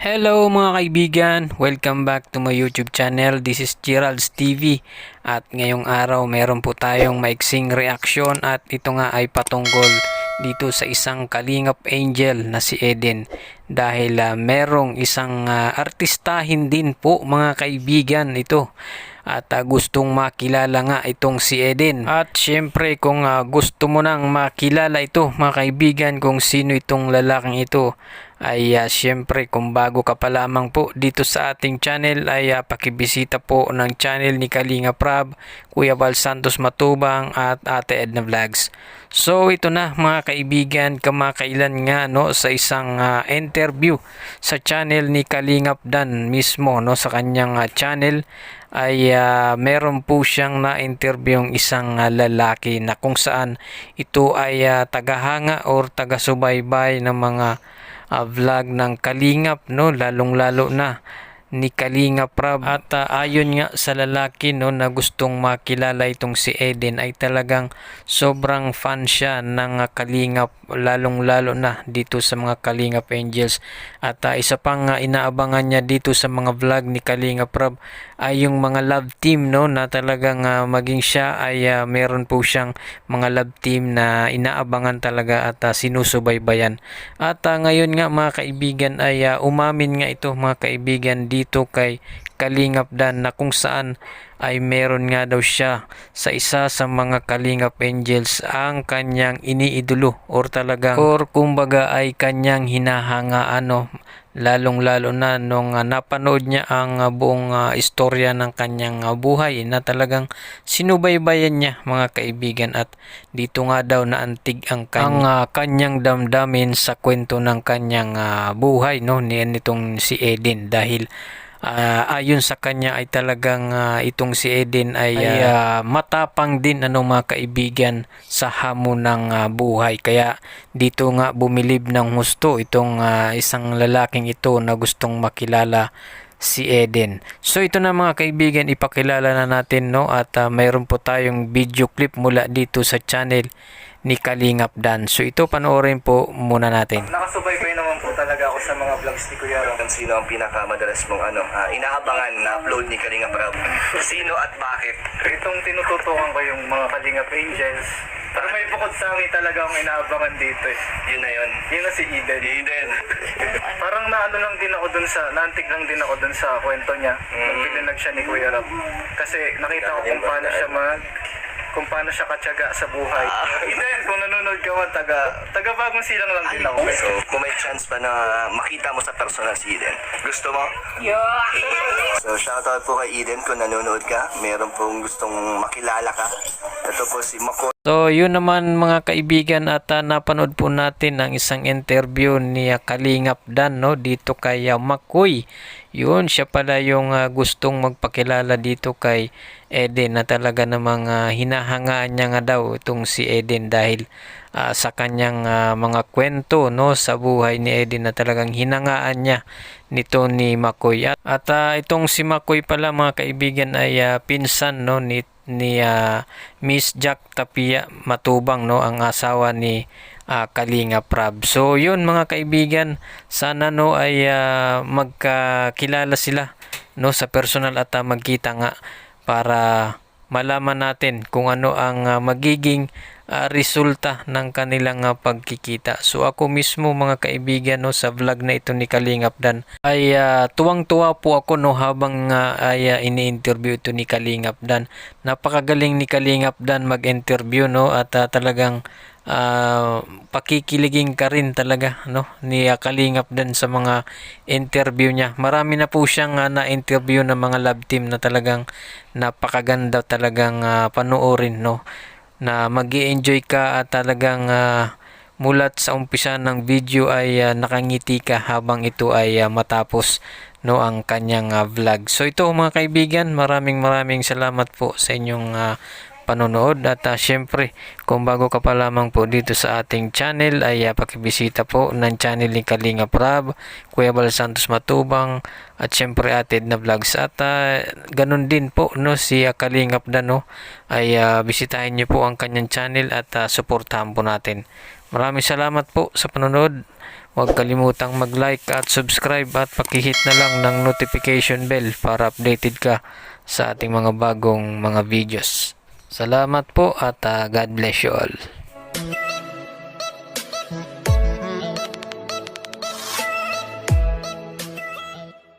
Hello mga kaibigan, welcome back to my YouTube channel. This is Gerald's TV at ngayong araw meron po tayong maiksing reaksyon at ito nga ay patungkol dito sa isang Kalingap Angel na si Eden dahil merong isang artistahin din po mga kaibigan ito at gustong makilala nga itong si Eden. At syempre kung gusto mo nang makilala ito mga kaibigan kung sino itong lalaking ito ay syempre kung bago ka pa lamang po dito sa ating channel ay pakibisita po ng channel ni Kalingap Rab, Kuya Val Santos Matubang at Ate Edna Vlogs. So ito na mga kaibigan, kamakailan nga no sa isang interview sa channel ni Kalingap Dan mismo no sa kanyang channel ay meron po siyang na-interview yung isang lalaki na kung saan ito ay tagahanga or taga-subaybay ng mga vlog ng Kalingap no, lalong-lalo na ni Kalingap Rab. At ayon nga sa lalaki no na gustong makilala itong si Eden ay talagang sobrang fan siya ng Kalingap, lalong-lalo na dito sa mga Kalingap Angels. At isa pang inaabangan niya dito sa mga vlog ni Kalingap Rab ay yung mga love team no na talagang maging siya ay meron po siyang mga love team na inaabangan talaga at sinusubaybayan. At ngayon nga mga kaibigan ay umamin nga ito mga kaibigan dito kay Kalingap Dan na kung saan ay meron nga daw siya sa isa sa mga Kalingap Angels ang kanyang iniidolo or talagang or kumbaga ay kanyang hinahangaan no, lalong-lalo na nung napanood niya ang buong istorya ng kanyang buhay na talagang sinubaybayan niya mga kaibigan at dito nga daw naantig ang kanyang damdamin sa kwento ng kanyang buhay no nitong si Eden dahil ayon sa kanya ay talagang itong si Eden ay matapang din mga kaibigan sa hamon ng buhay. Kaya dito nga bumilib ng husto itong isang lalaking ito na gustong makilala si Eden. So ito na mga kaibigan, ipakilala na natin no at mayroon po tayong video clip mula dito sa channel ni Kalingap Dan. So ito panoorin po muna natin. Nakasubaybay naman po talaga ako sa mga vlogs ni Kuya Ron. Sino ang pinakamadalas mong inaabangan na upload ni Kalingap Rab? Sino at bakit? Itong tinututukan ko yung mga Kalingap Angels. Pero may bukod sa akin talaga akong inaabangan dito eh. Yun na yun. Yun na si Eden. Eden. Parang naano lang din ako dun sa, naantig lang din ako dun sa kwento niya. Nung pinanag siya ni Kuya Rab. Kasi nakita ko kung paano siya katyaga sa buhay. Eden, kung nanonood ka man, taga bagong silang lang din ako. So, kung may chance pa na makita mo sa personal si Eden, gusto mo? Yeah! So, shoutout po kay Eden kung nanonood ka. Meron pong gustong makilala ka. Ito po si Mako. So yun naman mga kaibigan at napanood po natin ang isang interview ni Kalingap Dan no dito kay Makoy. Yun siya pala yung gustong magpakilala dito kay Eden na talaga namang hinahangaan niya nga daw itong si Eden dahil sa kanyang mga kwento no sa buhay ni Eden na talagang hinangaan niya nito ni Makoy. At itong si Makoy pala mga kaibigan ay pinsan no ni Miss Jack Tapia Matubang no ang asawa ni Kalingap Rab. So yun mga kaibigan, sana no ay magkakilala sila no sa personal at magkita nga para malaman natin kung ano ang magiging resulta ng kanilang pagkikita. So ako mismo mga kaibigan no sa vlog na ito ni Kalingap Dan ay tuwang-tuwa po ako no habang ay ini-interview ito ni Kalingap Dan. Napakagaling ni Kalingap Dan mag-interview no at talagang pakikiligin ka rin talaga no ni Kalingap Dan sa mga interview niya. Marami na po siyang na-interview ng mga love team na talagang napakaganda talagang panoorin no na mag-i-enjoy ka at talagang mulat sa umpisa ng video ay nakangiti ka habang ito ay matapos no ang kanyang vlog. So ito mga kaibigan, maraming salamat po sa inyong panonood at syempre kung bago ka pa lamang po dito sa ating channel ay pakibisita po ng channel ni Kalingap Rab, Kuya Val Santos Matubang at syempre Ate Edna Vlogs at ganun din po no si Kalingap Dan no ay bisitahin niyo po ang kanyang channel at suportahan po natin Maraming salamat po sa panonood. Huwag kalimutang mag-like at subscribe at pakihit na lang ng notification bell para updated ka sa ating mga bagong mga videos. Salamat po at God bless you all.